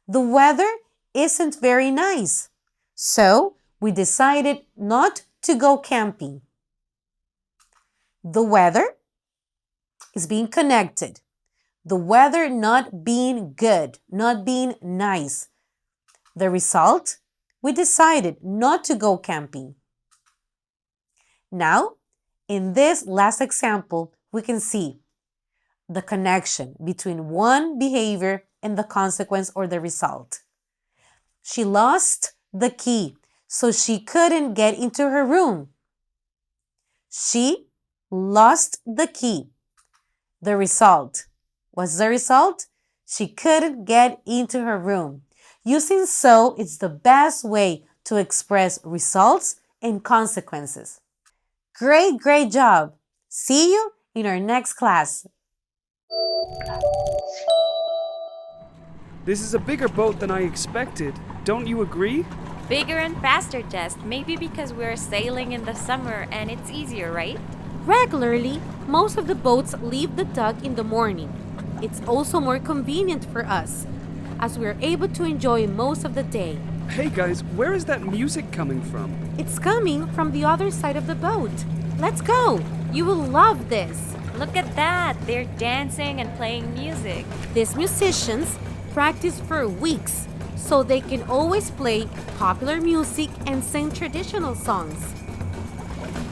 The weather isn't very nice. So, we decided not to go camping. The weather is being connected. The weather not being good, not being nice. The result, we decided not to go camping. Now, in this last example, we can see the connection between one behavior and the consequence or the result. She lost the key, so she couldn't get into her room. She lost the key. The result. What's the result? She couldn't get into her room. Using so is the best way to express results and consequences. Great job! See you in our next class. This is a bigger boat than I expected. Don't you agree? Bigger and faster, Jess. Maybe because we're sailing in the summer and it's easier, right? Regularly, most of the boats leave the dock in the morning. It's also more convenient for us, as we're able to enjoy most of the day. Hey guys, where is that music coming from? It's coming from the other side of the boat. Let's go! You will love this! Look at that. They're dancing and playing music. These musicians practice for weeks, so they can always play popular music and sing traditional songs.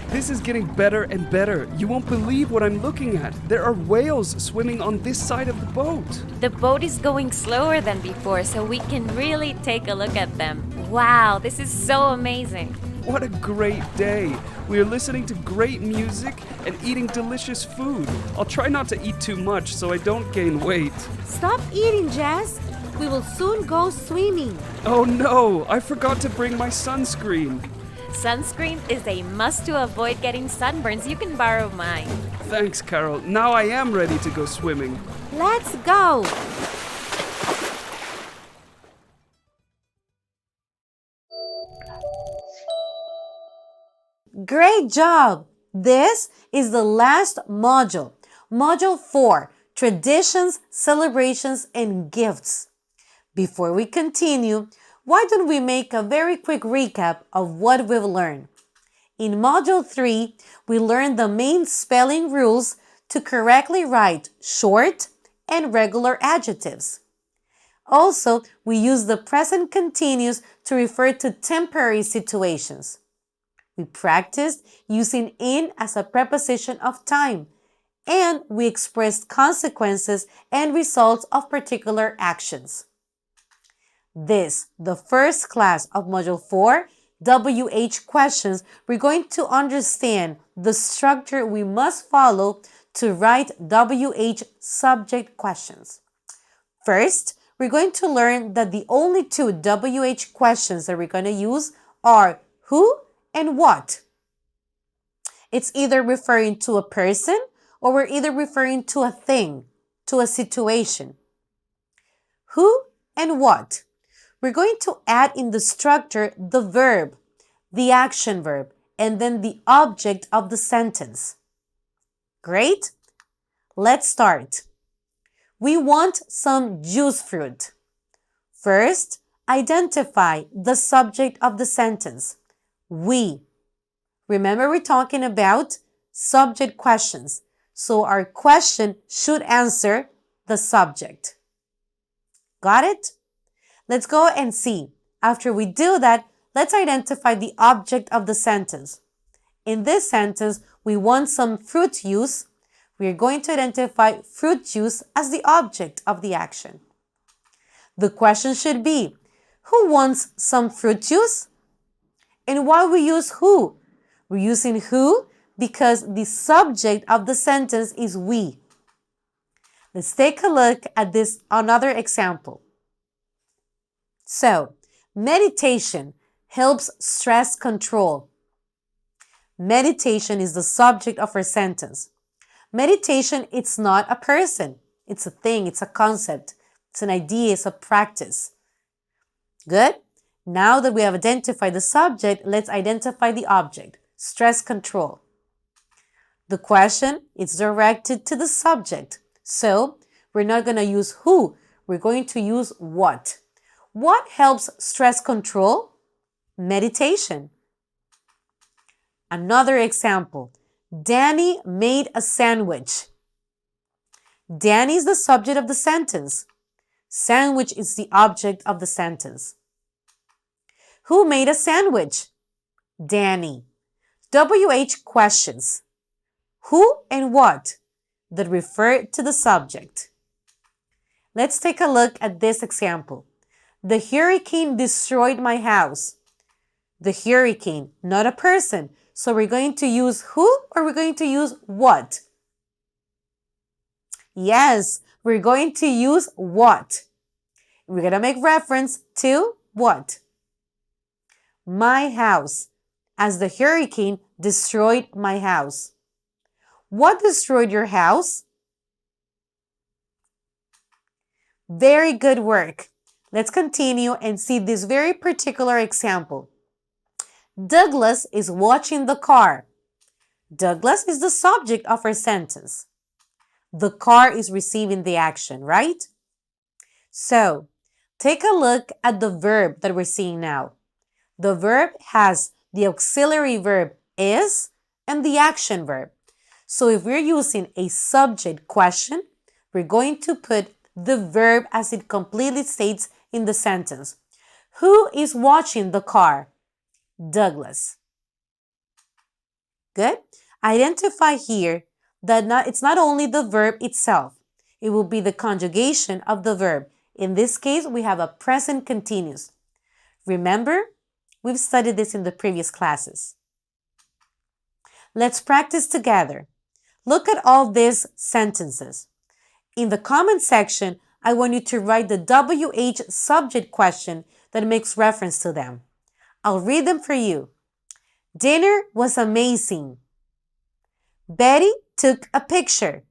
This is getting better and better. You won't believe what I'm looking at. There are whales swimming on this side of the boat. The boat is going slower than before, so we can really take a look at them. Wow, this is so amazing. What a great day. We are listening to great music and eating delicious food. I'll try not to eat too much so I don't gain weight. Stop eating, Jess! We will soon go swimming. Oh no, I forgot to bring my sunscreen. Sunscreen is a must to avoid getting sunburns. You can borrow mine. Thanks, Carol. Now I am ready to go swimming. Let's go! Great job! This is the last module. Module 4, Traditions, Celebrations, and Gifts. Before we continue, why don't we make a very quick recap of what we've learned? In Module 3, we learned the main spelling rules to correctly write short and regular adjectives. Also, we use the present continuous to refer to temporary situations. We practiced using in as a preposition of time, and we expressed consequences and results of particular actions. This, the first class of Module 4, WH questions, we're going to understand the structure we must follow to write WH subject questions. First, we're going to learn that the only two WH questions that we're going to use are who and what. It's either referring to a person or we're either referring to a thing, to a situation. Who and what. We're going to add in the structure the verb, the action verb, and then the object of the sentence. Great? Let's start. We want some juice fruit. First, identify the subject of the sentence. We. Remember, we're talking about subject questions, so our question should answer the subject. Got it? Let's go and see. After we do that, let's identify the object of the sentence. In this sentence, we want some fruit juice. We are going to identify fruit juice as the object of the action. The question should be, who wants some fruit juice? And why we use who? We're using who because the subject of the sentence is we. Let's take a look at this another example. So, meditation helps stress control. Meditation is the subject of our sentence. Meditation, it's not a person. It's a thing, it's a concept, it's an idea, it's a practice. Good? Now that we have identified the subject, let's identify the object, stress control. The question is directed to the subject. So, we're not going to use who, we're going to use what. What helps stress control? Meditation. Another example. Dany made a sandwich. Dany is the subject of the sentence. Sandwich is the object of the sentence. Who made a sandwich? Dany. WH questions. Who and what that refer to the subject. Let's take a look at this example. The hurricane destroyed my house. The hurricane, not a person. So we're going to use who or we're going to use what? Yes, we're going to use what. We're going to make reference to what? My house, as the hurricane destroyed my house. What destroyed your house? Very good work. Let's continue and see this very particular example. Douglas is watching the car. Douglas is the subject of our sentence. The car is receiving the action, right? So, take a look at the verb that we're seeing now. The verb has the auxiliary verb is and the action verb. So if we're using a subject question, we're going to put the verb as it completely states in the sentence. Who is watching the car? Douglas. Good. Identify here that it's not only the verb itself. It will be the conjugation of the verb. In this case, we have a present continuous. Remember, we've studied this in the previous classes. Let's practice together. Look at all these sentences. In the comment section, I want you to write the WH subject question that makes reference to them. I'll read them for you. Dinner was amazing. Betty took a picture.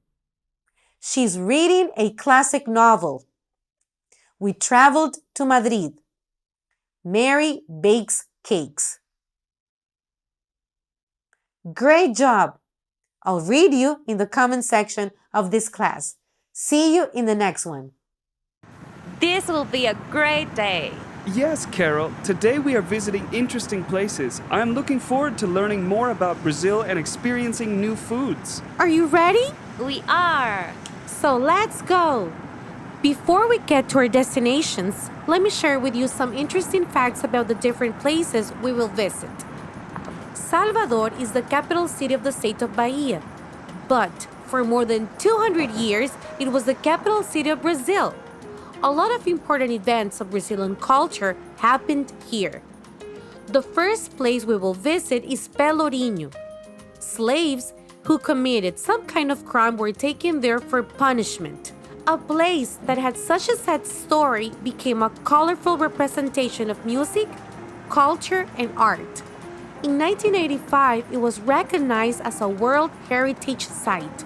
She's reading a classic novel. We traveled to Madrid. Mary bakes cakes. Great job! I'll read you in the comment section of this class. See you in the next one. This will be a great day. Yes, Carol. Today we are visiting interesting places. I am looking forward to learning more about Brazil and experiencing new foods. Are you ready? We are. So let's go! Before we get to our destinations, let me share with you some interesting facts about the different places we will visit. Salvador is the capital city of the state of Bahia, but for more than 200 years, it was the capital city of Brazil. A lot of important events of Brazilian culture happened here. The first place we will visit is Pelourinho. Slaves who committed some kind of crime were taken there for punishment. A place that had such a sad story became a colorful representation of music, culture, and art. In 1985, it was recognized as a World Heritage Site.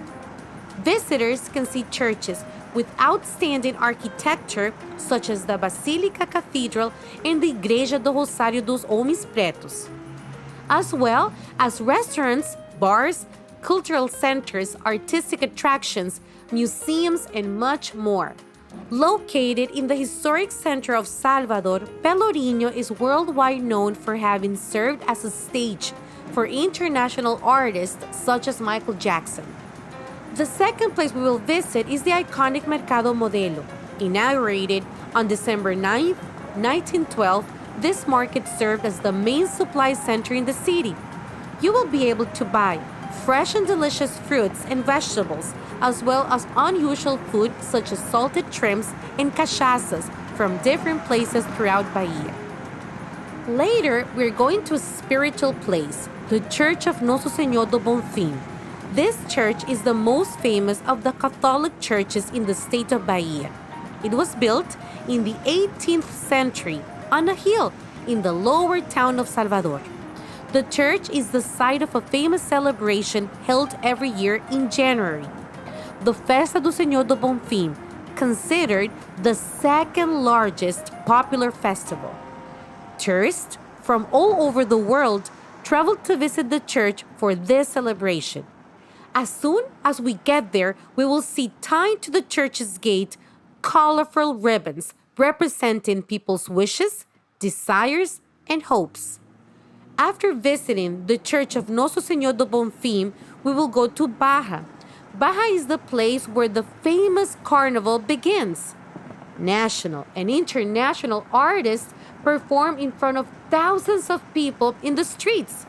Visitors can see churches with outstanding architecture such as the Basílica Cathedral and the Igreja do Rosário dos Homens Pretos, as well as restaurants, bars, cultural centers, artistic attractions, museums, and much more. Located in the historic center of Salvador, Pelourinho is worldwide known for having served as a stage for international artists such as Michael Jackson. The second place we will visit is the iconic Mercado Modelo. Inaugurated on December 9, 1912, this market served as the main supply center in the city. You will be able to buy fresh and delicious fruits and vegetables, as well as unusual food such as salted shrimps and cachaças from different places throughout Bahia. Later, we're going to a spiritual place, the Church of Nosso Senhor do Bonfim. This church is the most famous of the Catholic churches in the state of Bahia. It was built in the 18th century on a hill in the lower town of Salvador. The church is the site of a famous celebration held every year in January, the Festa do Senhor do Bonfim, considered the second largest popular festival. Tourists from all over the world travel to visit the church for this celebration. As soon as we get there, we will see tied to the church's gate colorful ribbons representing people's wishes, desires, and hopes. After visiting the Church of Nosso Senhor do Bonfim, we will go to Barra. Barra is the place where the famous carnival begins. National and international artists perform in front of thousands of people in the streets.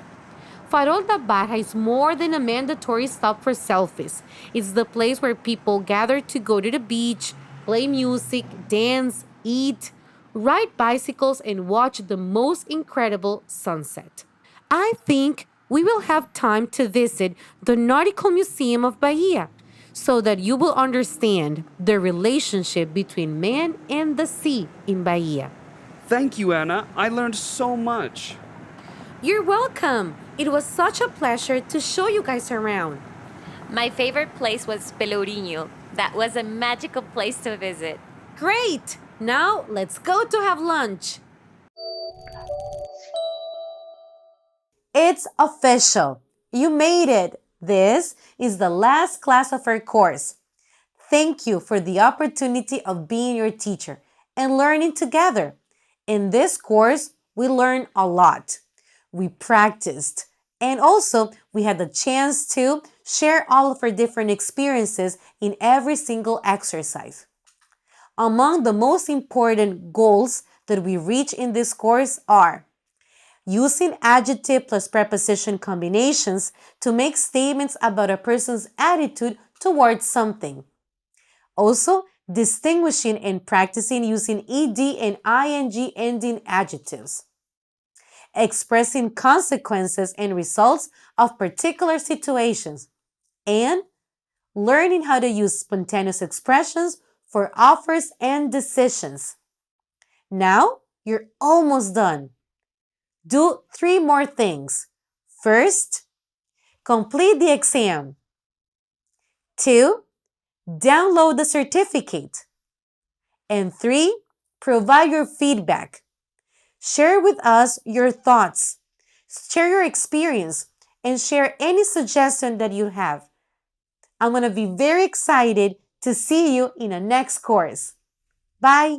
Farol da Barra is more than a mandatory stop for selfies. It's the place where people gather to go to the beach, play music, dance, eat, ride bicycles, and watch the most incredible sunset. I think we will have time to visit the Nautical Museum of Bahia so that you will understand the relationship between man and the sea in Bahia. Thank you, Anna. I learned so much. You're welcome. It was such a pleasure to show you guys around. My favorite place was Pelourinho. That was a magical place to visit. Great! Now let's go to have lunch. It's official. You made it. This is the last class of our course. Thank you for the opportunity of being your teacher and learning together. In this course, we learned a lot. We practiced, and also we had the chance to share all of our different experiences in every single exercise. Among the most important goals that we reach in this course are using adjective plus preposition combinations to make statements about a person's attitude towards something. Also, distinguishing and practicing using ed and ing ending adjectives. Expressing consequences and results of particular situations. And learning how to use spontaneous expressions for offers and decisions. Now, you're almost done. Do 3 more things. First, complete the exam. 2, download the certificate. And 3, provide your feedback. Share with us your thoughts. Share your experience and share any suggestion that you have. I'm going to be very excited to see you in the next course. Bye!